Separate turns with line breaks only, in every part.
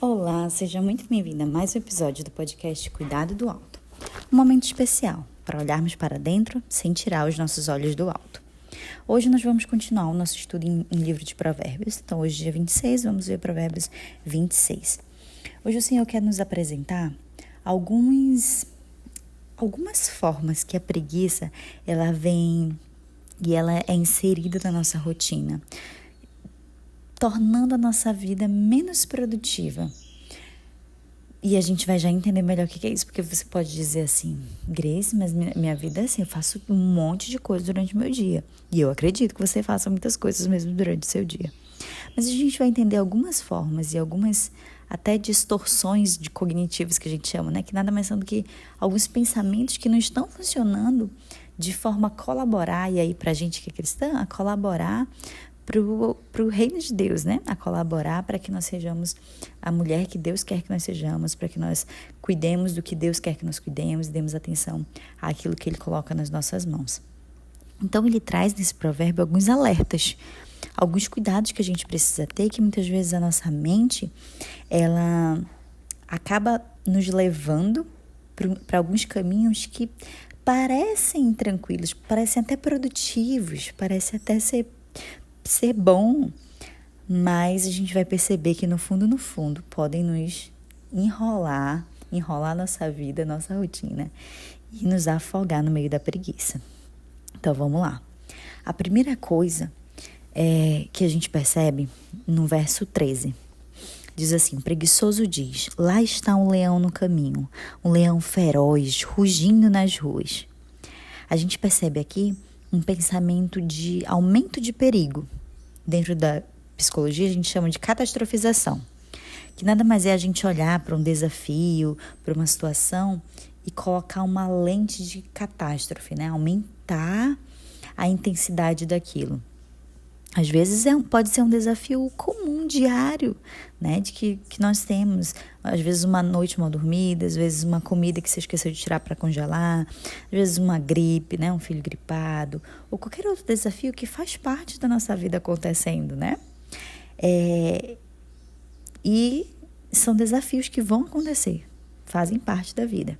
Olá, seja muito bem-vinda a mais um episódio do podcast Cuidado do Alto. Um momento especial para olharmos para dentro sem tirar os nossos olhos do alto. Hoje nós vamos continuar o nosso estudo em livro de Provérbios. Então, hoje, dia 26, vamos ver Provérbios 26. Hoje o Senhor quer nos apresentar algumas formas que a preguiça ela vem e ela é inserida na nossa rotina, tornando a nossa vida menos produtiva. E a gente vai já entender melhor o que é isso, porque você pode dizer assim, Grace, mas minha vida é assim, eu faço um monte de coisa durante o meu dia. E eu acredito que você faça muitas coisas mesmo durante o seu dia. Mas a gente vai entender algumas formas e algumas até distorções de cognitivos que a gente chama, né? Que nada mais são do que alguns pensamentos que não estão funcionando de forma a colaborar, e aí pra gente que é cristã, a colaborar para o reino de Deus, né? A colaborar para que nós sejamos a mulher que Deus quer que nós sejamos, para que nós cuidemos do que Deus quer que nós cuidemos e demos atenção àquilo que Ele coloca nas nossas mãos. Então, ele traz nesse provérbio alguns alertas, alguns cuidados que a gente precisa ter, que muitas vezes a nossa mente, ela acaba nos levando para alguns caminhos que parecem tranquilos, parecem até produtivos, parecem até ser bom, mas a gente vai perceber que no fundo, podem nos enrolar nossa vida, nossa rotina e nos afogar no meio da preguiça. Então vamos lá. A primeira coisa que a gente percebe no verso 13, diz assim: preguiçoso diz, lá está um leão no caminho, um leão feroz, rugindo nas ruas. A gente percebe aqui um pensamento de aumento de perigo. Dentro da psicologia, a gente chama de catastrofização, que nada mais é a gente olhar para um desafio, para uma situação e colocar uma lente de catástrofe, né? Aumentar a intensidade daquilo. Às vezes pode ser um desafio comum, diário, né? De que nós temos. Às vezes uma noite mal dormida, às vezes uma comida que você esqueceu de tirar para congelar, às vezes uma gripe, né? Um filho gripado, ou qualquer outro desafio que faz parte da nossa vida acontecendo, né? E são desafios que vão acontecer, fazem parte da vida.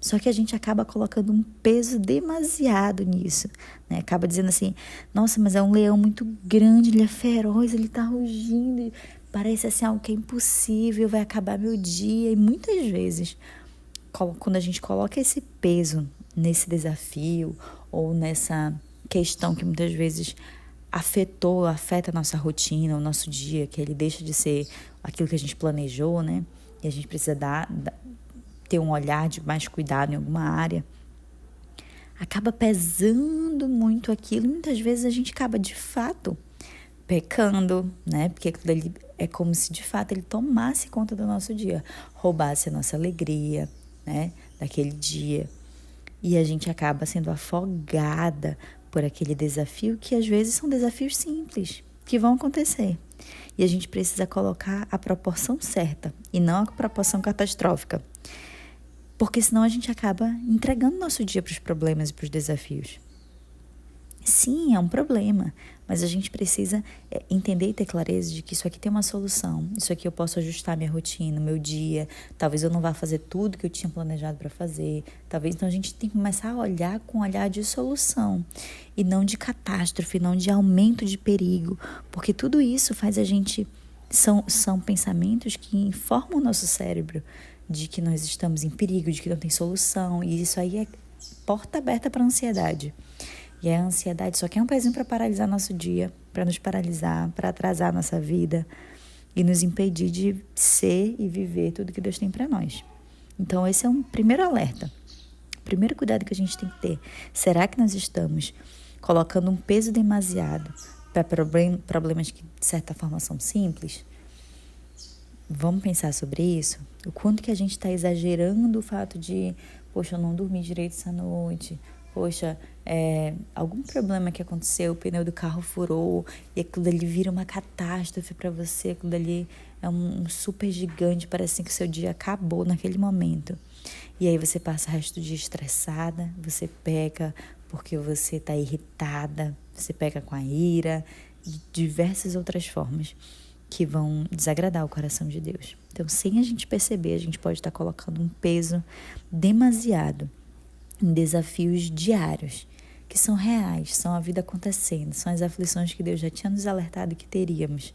Só que a gente acaba colocando um peso demasiado nisso, né? Acaba dizendo assim, nossa, mas é um leão muito grande, ele é feroz, ele tá rugindo, parece assim algo que é impossível, vai acabar meu dia. E muitas vezes, quando a gente coloca esse peso nesse ou nessa questão que muitas vezes afeta a nossa rotina, o nosso dia, que ele deixa de ser aquilo que a gente planejou, né? E a gente precisa ter um olhar de mais cuidado em alguma área, acaba pesando muito aquilo e muitas vezes a gente acaba de fato pecando, né? Porque aquilo ali é como se de fato ele tomasse conta do nosso dia, roubasse a nossa alegria, né? Daquele dia. E a gente acaba sendo afogada por aquele desafio que às vezes são desafios simples, que vão acontecer. E a gente precisa colocar a proporção certa e não a proporção catastrófica. Porque senão a gente acaba entregando nosso dia para os problemas e para os desafios. Sim, é um problema, mas a gente precisa entender e ter clareza de que isso aqui tem uma solução. Isso aqui eu posso ajustar minha rotina, meu dia. Talvez eu não vá fazer tudo que eu tinha planejado para fazer. Talvez então a gente tem que começar a olhar com um olhar de solução e não de catástrofe, não de aumento de perigo. Porque tudo isso faz a gente... São pensamentos que informam o nosso cérebro de que nós estamos em perigo, de que não tem solução. E isso aí é porta aberta para a ansiedade. E a ansiedade só quer um pezinho para paralisar nosso dia, para nos paralisar, para atrasar a nossa vida e nos impedir de ser e viver tudo que Deus tem para nós. Então, esse é um primeiro alerta. O primeiro cuidado que a gente tem que ter. Será que nós estamos colocando um peso demasiado para problemas que, de certa forma, são simples? Vamos pensar sobre isso? O quanto que a gente está exagerando o fato de, poxa, eu não dormi direito essa noite, poxa, algum problema que aconteceu, o pneu do carro furou e aquilo dali vira uma catástrofe para você, aquilo dali é um super gigante, parece que o seu dia acabou naquele momento. E aí você passa o resto do dia estressada, você peca porque você está irritada, você peca com a ira, de diversas outras formas. que vão desagradar o coração de Deus. Então, sem a gente perceber, a gente pode estar colocando um peso demasiado em desafios diários, que são reais, são a vida acontecendo, são as aflições que Deus já tinha nos alertado que teríamos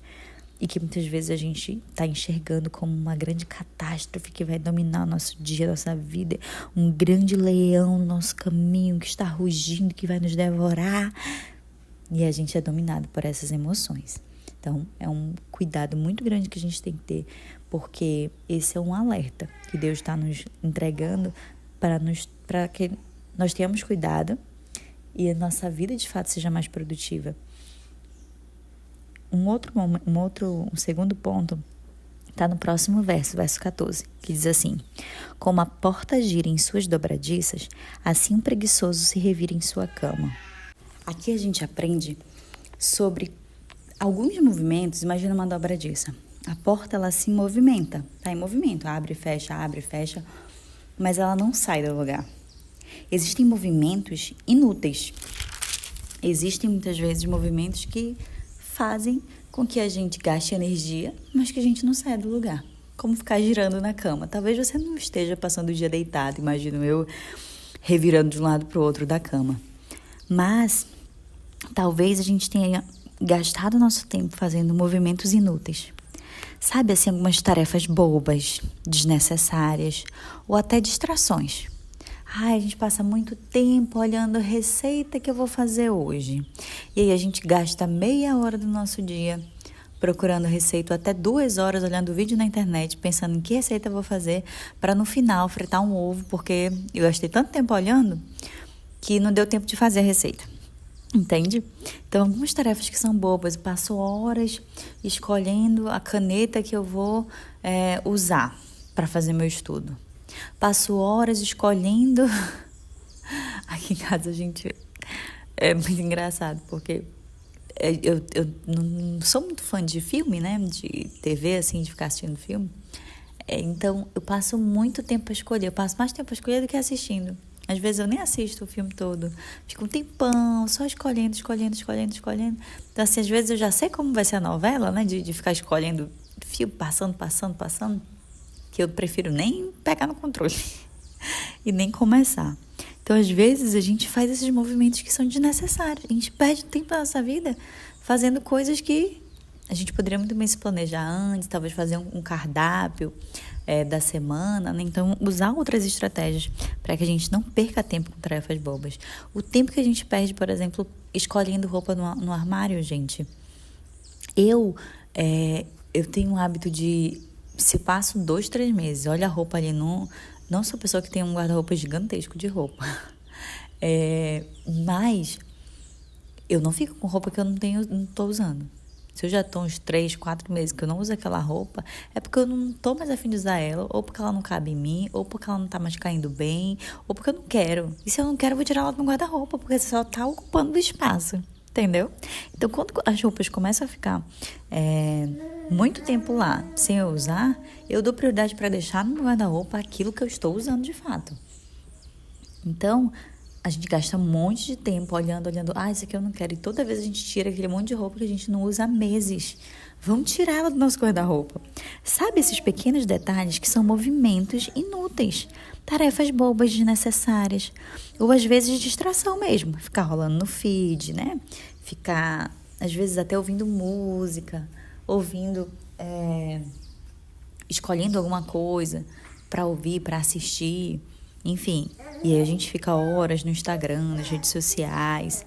e que muitas vezes a gente está enxergando como uma grande catástrofe que vai dominar o nosso dia, nossa vida, um grande leão no nosso caminho que está rugindo, que vai nos devorar, e a gente é dominado por essas emoções. Então, é um cuidado muito grande que a gente tem que ter, porque esse é um alerta que Deus está nos entregando para que nós tenhamos cuidado e a nossa vida, de fato, seja mais produtiva. Um segundo ponto está no próximo verso 14, que diz assim: como a porta gira em suas dobradiças, assim um preguiçoso se revira em sua cama. Aqui a gente aprende sobre alguns movimentos. Imagina uma dobradiça. A porta, ela se movimenta, está em movimento, abre e fecha, mas ela não sai do lugar. Existem movimentos inúteis. Existem muitas vezes movimentos que fazem com que a gente gaste energia, mas que a gente não saia do lugar. Como ficar girando na cama. Talvez você não esteja passando o dia deitado, imagino eu, revirando de um lado para o outro da cama. Mas talvez a gente tenha gastado nosso tempo fazendo movimentos inúteis. Sabe, assim, algumas tarefas bobas, desnecessárias, ou até distrações. A gente passa muito tempo olhando a receita que eu vou fazer hoje. E aí a gente gasta meia hora do nosso dia procurando receita, até 2 horas olhando vídeo na internet, pensando em que receita eu vou fazer, para no final fritar um ovo, porque eu gastei tanto tempo olhando que não deu tempo de fazer a receita. Entende? Então, algumas tarefas que são bobas, eu passo horas escolhendo a caneta que eu vou usar para fazer meu estudo. Passo horas escolhendo. Aqui em casa a gente é muito engraçado, porque eu não sou muito fã de filme, né? De TV, assim, de ficar assistindo filme. Então, eu passo muito tempo a escolher. Eu passo mais tempo a escolher do que assistindo. Às vezes eu nem assisto o filme todo. Fico um tempão só escolhendo. Então, assim, às vezes eu já sei como vai ser a novela, né? De ficar escolhendo filme, passando. Que eu prefiro nem pegar no controle e nem começar. Então, às vezes, a gente faz esses movimentos que são desnecessários. A gente perde tempo da nossa vida fazendo coisas que a gente poderia muito bem se planejar antes, talvez fazer um cardápio da semana, né? Então, usar outras estratégias para que a gente não perca tempo com tarefas bobas. O tempo que a gente perde, por exemplo, escolhendo roupa no armário, gente. Eu tenho um hábito de... Se passo 2, 3 meses, olha a roupa ali, não sou pessoa que tem um guarda-roupa gigantesco de roupa. Mas eu não fico com roupa que eu não estou usando. Se eu já estou uns 3, 4 meses que eu não uso aquela roupa, é porque eu não estou mais a fim de usar ela, ou porque ela não cabe em mim, ou porque ela não está mais caindo bem, ou porque eu não quero. E se eu não quero, eu vou tirar ela do meu guarda-roupa, porque só está ocupando o espaço. Entendeu? Então, quando as roupas começam a ficar muito tempo lá, sem eu usar, eu dou prioridade para deixar no meu guarda-roupa aquilo que eu estou usando de fato. Então, a gente gasta um monte de tempo olhando, isso aqui eu não quero. E toda vez a gente tira aquele monte de roupa que a gente não usa há meses. Vamos tirar ela do nosso guarda-roupa. Sabe esses pequenos detalhes que são movimentos inúteis, tarefas bobas, desnecessárias, ou às vezes distração mesmo, ficar rolando no feed, né? Ficar, às vezes, até ouvindo música, escolhendo alguma coisa para ouvir, para assistir, enfim. E aí a gente fica horas no Instagram, nas redes sociais.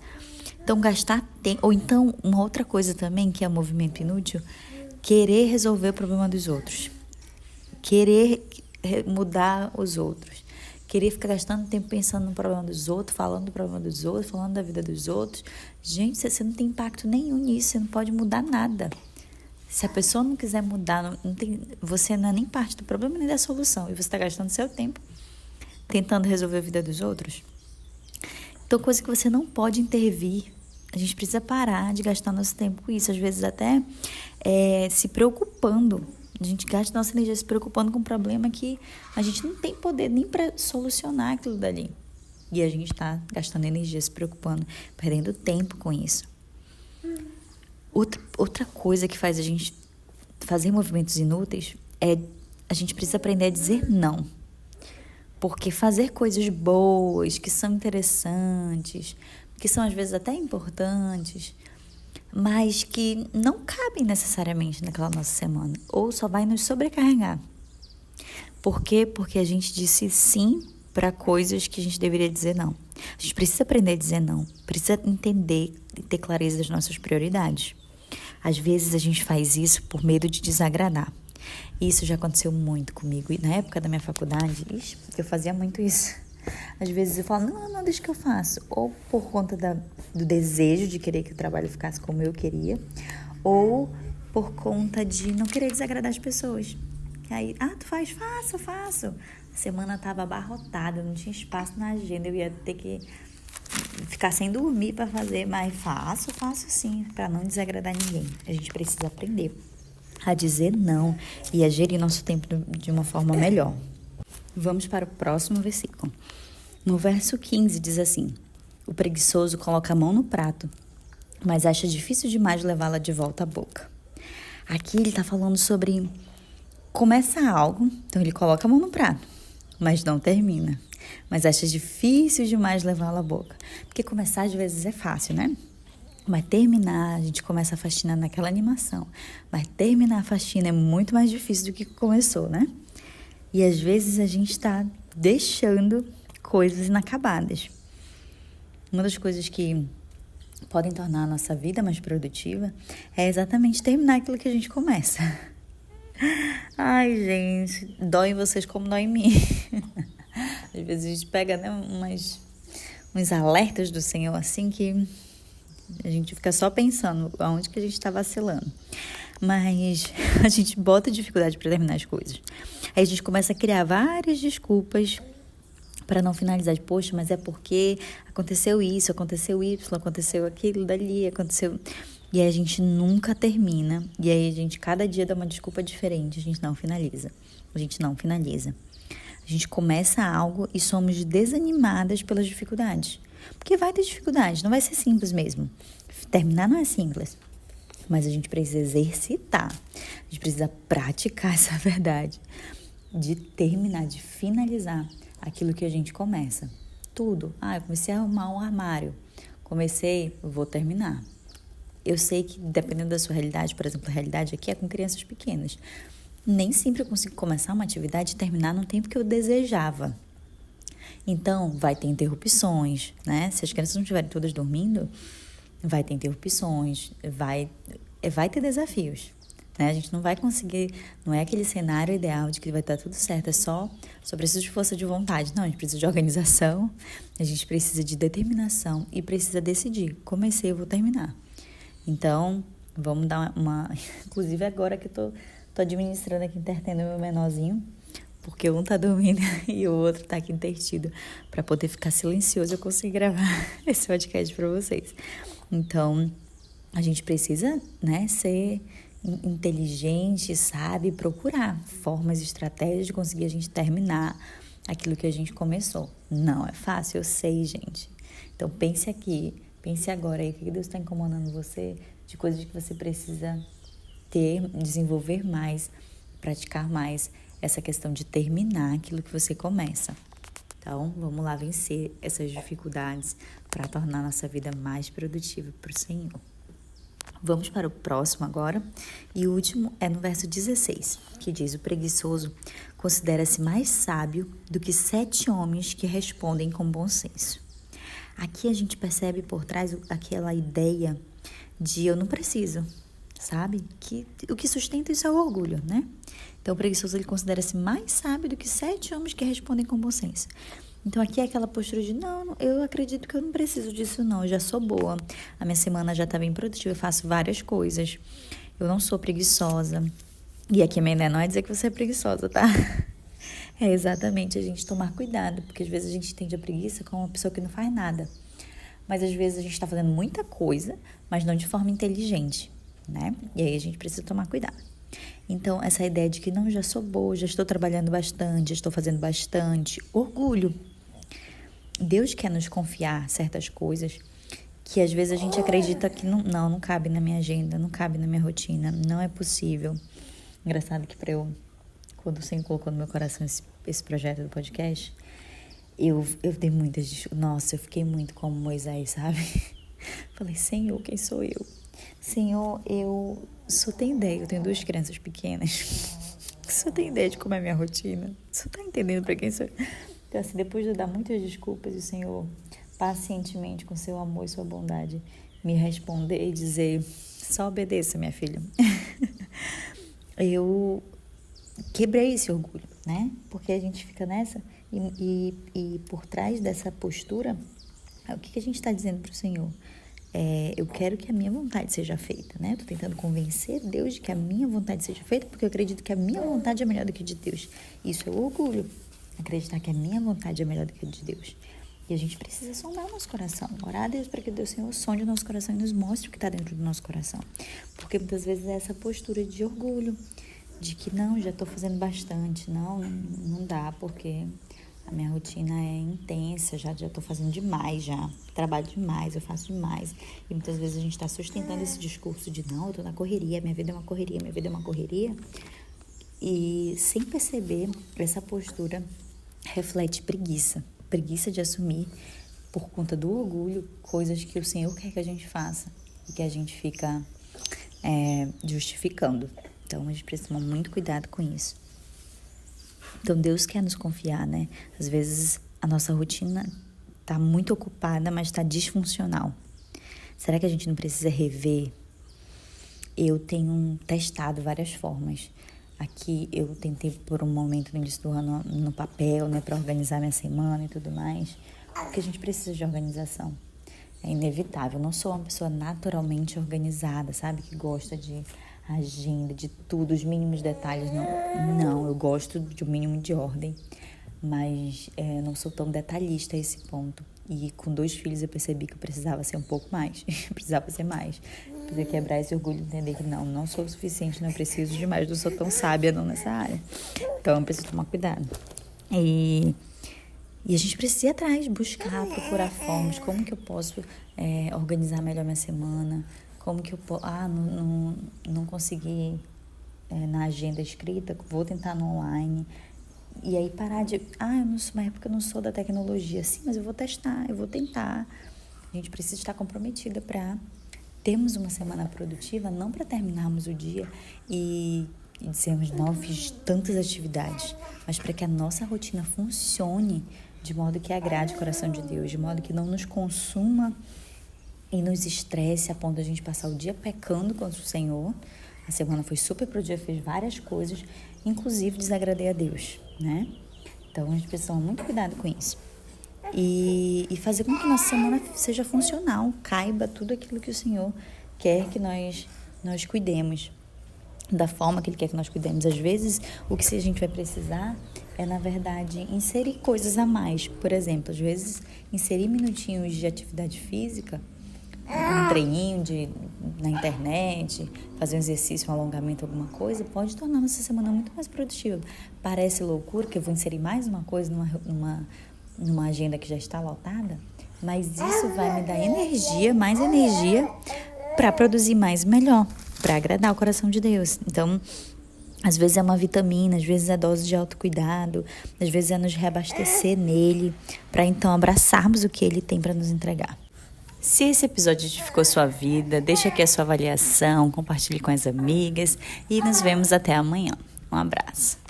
Então, gastar tempo. Ou então, uma outra coisa também que é movimento inútil, querer resolver o problema dos outros. Querer mudar os outros. Querer ficar gastando tempo pensando no problema dos outros, falando do problema dos outros, falando da vida dos outros. Gente, você não tem impacto nenhum nisso, você não pode mudar nada. Se a pessoa não quiser mudar, você não é nem parte do problema nem da solução. E você está gastando seu tempo tentando resolver a vida dos outros. Então, coisa que você não pode intervir. A gente precisa parar de gastar nosso tempo com isso. Às vezes até se preocupando. A gente gasta nossa energia se preocupando com um problema que a gente não tem poder nem para solucionar aquilo dali. E a gente está gastando energia se preocupando, perdendo tempo com isso. Outra coisa que faz a gente fazer movimentos inúteis, a gente precisa aprender a dizer não. Porque fazer coisas boas, que são interessantes, que são às vezes até importantes, mas que não cabem necessariamente naquela nossa semana, ou só vai nos sobrecarregar. Por quê? Porque a gente disse sim para coisas que a gente deveria dizer não. A gente precisa aprender a dizer não, precisa entender e ter clareza das nossas prioridades. Às vezes a gente faz isso por medo de desagradar. E isso já aconteceu muito comigo. E na época da minha faculdade, eu fazia muito isso. Às vezes eu falo, não, deixa que eu faço. Ou por conta do desejo de querer que o trabalho ficasse como eu queria, ou por conta de não querer desagradar as pessoas. Aí, tu faz? Faço. A semana estava abarrotada, não tinha espaço na agenda, eu ia ter que ficar sem dormir para fazer, mas faço sim, para não desagradar ninguém. A gente precisa aprender a dizer não e a gerir nosso tempo de uma forma melhor. Vamos para o próximo versículo. No verso 15 diz assim: o preguiçoso coloca a mão no prato, mas acha difícil demais levá-la de volta à boca. Aqui ele está falando sobre começa algo, então ele coloca a mão no prato, mas não termina. Mas acha difícil demais levá-la à boca. Porque começar às vezes é fácil, né? Mas terminar, a gente começa a faxina naquela animação. Mas terminar a faxina é muito mais difícil do que começou, né? E às vezes a gente está deixando coisas inacabadas. Uma das coisas que podem tornar a nossa vida mais produtiva é exatamente terminar aquilo que a gente começa. Ai, gente, dói em vocês como dói em mim. Às vezes a gente pega, né, uns alertas do Senhor assim que a gente fica só pensando aonde que a gente está vacilando. Mas a gente bota dificuldade para terminar as coisas. Aí a gente começa a criar várias desculpas para não finalizar. Poxa, mas é porque aconteceu isso, aconteceu Y, aconteceu aquilo dali, aconteceu... E aí a gente nunca termina. E aí a gente cada dia dá uma desculpa diferente. A gente não finaliza. A gente começa algo e somos desanimadas pelas dificuldades. Porque vai ter dificuldade, não vai ser simples mesmo. Terminar não é simples. Mas a gente precisa exercitar. A gente precisa praticar essa verdade. De terminar, de finalizar aquilo que a gente começa. Tudo. Eu comecei a arrumar um armário. Vou terminar. Eu sei que dependendo da sua realidade, por exemplo, a realidade aqui é com crianças pequenas. Nem sempre eu consigo começar uma atividade e terminar no tempo que eu desejava. Então, vai ter interrupções, né? Se as crianças não estiverem todas dormindo, vai ter interrupções, vai ter desafios, né? A gente não vai conseguir, não é aquele cenário ideal de que vai estar tudo certo, é só precisa de força de vontade. Não, a gente precisa de organização, a gente precisa de determinação e precisa decidir. Comecei, eu vou terminar. Então, vamos dar inclusive agora que eu tô administrando aqui, entretendo meu menorzinho, porque um tá dormindo e o outro tá aqui entretido, para poder ficar silencioso e eu conseguir gravar esse podcast para vocês. Então, a gente precisa, né, ser inteligente, sabe, procurar formas e estratégias de conseguir a gente terminar aquilo que a gente começou. Não é fácil, eu sei, gente. Então, pense agora aí, o que Deus está incomodando você, de coisas que você precisa desenvolver mais, praticar mais, essa questão de terminar aquilo que você começa. Então, vamos lá vencer essas dificuldades para tornar a nossa vida mais produtiva para o Senhor. Vamos para o próximo agora. E o último é no verso 16, que diz: o preguiçoso considera-se mais sábio do que 7 homens que respondem com bom senso. Aqui a gente percebe por trás aquela ideia de eu não preciso, sabe? Que o que sustenta isso é o orgulho, né? Então, o preguiçoso, ele considera-se mais sábio do que 7 homens que respondem com bom senso. Então, aqui é aquela postura de, não, eu acredito que eu não preciso disso, não. Eu já sou boa. A minha semana já está bem produtiva. Eu faço várias coisas. Eu não sou preguiçosa. E aqui a minha ideia não é dizer que você é preguiçosa, tá? É exatamente a gente tomar cuidado. Porque, às vezes, a gente entende a preguiça como uma pessoa que não faz nada. Mas, às vezes, a gente está fazendo muita coisa, mas não de forma inteligente, né? E aí, a gente precisa tomar cuidado. Então, essa ideia de que não, já sou boa, já estou trabalhando bastante, já estou fazendo bastante. Orgulho. Deus quer nos confiar certas coisas que às vezes a gente acredita que não cabe na minha agenda, não cabe na minha rotina, não é possível. Engraçado que quando o Senhor colocou no meu coração esse projeto do podcast, eu dei muitas... Nossa, eu fiquei muito como Moisés, sabe? Falei, Senhor, quem sou eu? Senhor, eu só tenho ideia, eu tenho 2 crianças pequenas. Só tenho ideia de como é minha rotina. Só tá entendendo pra quem sou eu. Então, assim, depois de eu dar muitas desculpas, o Senhor, pacientemente, com seu amor e sua bondade, me responder e dizer, só obedeça, minha filha. Eu quebrei esse orgulho, né? Porque a gente fica nessa e por trás dessa postura, o que a gente está dizendo para o Senhor? Eu quero que a minha vontade seja feita, né? Eu tô tentando convencer Deus de que a minha vontade seja feita, porque eu acredito que a minha vontade é melhor do que a de Deus. Isso é orgulho, acreditar que a minha vontade é melhor do que a de Deus. E a gente precisa sondar o nosso coração, orar a Deus para que Deus, Senhor, sonde o nosso coração e nos mostre o que está dentro do nosso coração. Porque muitas vezes é essa postura de orgulho, de que não, já estou fazendo bastante, não dá, porque a minha rotina é intensa, já estou fazendo demais, trabalho demais, eu faço demais. E muitas vezes a gente está sustentando esse discurso de não, eu estou na correria, minha vida é uma correria, minha vida é uma correria. E sem perceber, essa postura reflete preguiça de assumir, por conta do orgulho, coisas que o Senhor quer que a gente faça e que a gente fica justificando. Então, a gente precisa tomar muito cuidado com isso. Então, Deus quer nos confiar, né? Às vezes, a nossa rotina está muito ocupada, mas está disfuncional. Será que a gente não precisa rever? Eu tenho testado várias formas. Aqui, eu tentei por um momento no início do ano no papel, né? Para organizar minha semana e tudo mais. Porque a gente precisa de organização. É inevitável. Eu não sou uma pessoa naturalmente organizada, sabe? Que gosta de agenda, de tudo, os mínimos detalhes. Não, eu gosto de um mínimo de ordem, mas não sou tão detalhista a esse ponto. E com 2 filhos eu percebi que eu precisava ser um pouco mais, precisava ser mais. Precisava quebrar esse orgulho e entender que não sou o suficiente, não preciso de mais, não sou tão sábia não nessa área. Então eu preciso tomar cuidado. E a gente precisa ir atrás, buscar, procurar formas, como que eu posso organizar melhor minha semana, como que eu posso... não consegui na agenda escrita, vou tentar no online. E aí parar de... porque eu não sou da tecnologia. Sim, mas eu vou testar, eu vou tentar. A gente precisa estar comprometida para termos uma semana produtiva, não para terminarmos o dia e dizermos, fiz tantas atividades, mas para que a nossa rotina funcione de modo que agrade o coração de Deus, de modo que não nos consuma e nos estresse a ponto de a gente passar o dia pecando contra o Senhor. A semana foi super produtiva, fez várias coisas, inclusive desagradei a Deus, né? Então a gente precisa tomar muito cuidado com isso. E fazer com que nossa semana seja funcional, caiba tudo aquilo que o Senhor quer que nós cuidemos, da forma que Ele quer que nós cuidemos. Às vezes, o que a gente vai precisar é, na verdade, inserir coisas a mais. Por exemplo, às vezes, inserir minutinhos de atividade física, um treininho na internet, fazer um exercício, um alongamento, alguma coisa, pode tornar nossa semana muito mais produtiva. Parece loucura que eu vou inserir mais uma coisa numa agenda que já está lotada, mas isso vai me dar mais energia para produzir mais e melhor, para agradar o coração de Deus. Então, às vezes é uma vitamina, às vezes é dose de autocuidado, às vezes é nos reabastecer nele, para então abraçarmos o que Ele tem para nos entregar. Se esse episódio edificou sua vida, deixa aqui a sua avaliação, compartilhe com as amigas e nos vemos até amanhã. Um abraço.